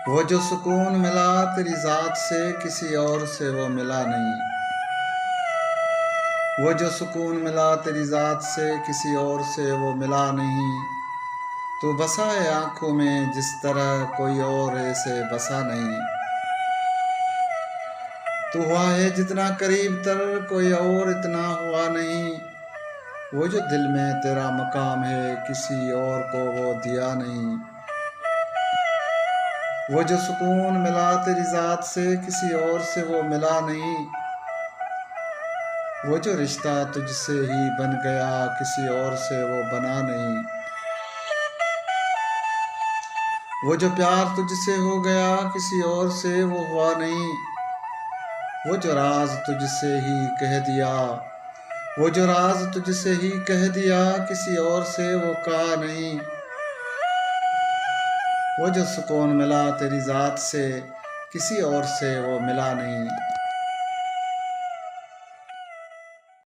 वो जो सुकून मिला तेरी ज़ात से किसी और से वो मिला नहीं। वो जो सुकून मिला तेरी ज़ात से किसी और से वो मिला नहीं। तू बसा है आँखों में जिस तरह कोई और ऐसे बसा नहीं। तू हुआ है जितना करीब तर कोई और इतना हुआ नहीं। वो जो दिल में तेरा मकाम है किसी और को वो दिया नहीं। वो जो सुकून मिला तेरी ज़ात से किसी और से वो मिला नहीं। वो जो रिश्ता तुझसे ही बन गया किसी और से वो बना नहीं। वो जो प्यार तुझसे हो गया किसी और से वो हुआ नहीं। वो जो राज तुझसे ही कह दिया, वो जो राज तुझसे ही कह दिया किसी और से वो कहा नहीं। वो जो सुकून मिला तेरी ज़ात से किसी और से वो मिला नहीं।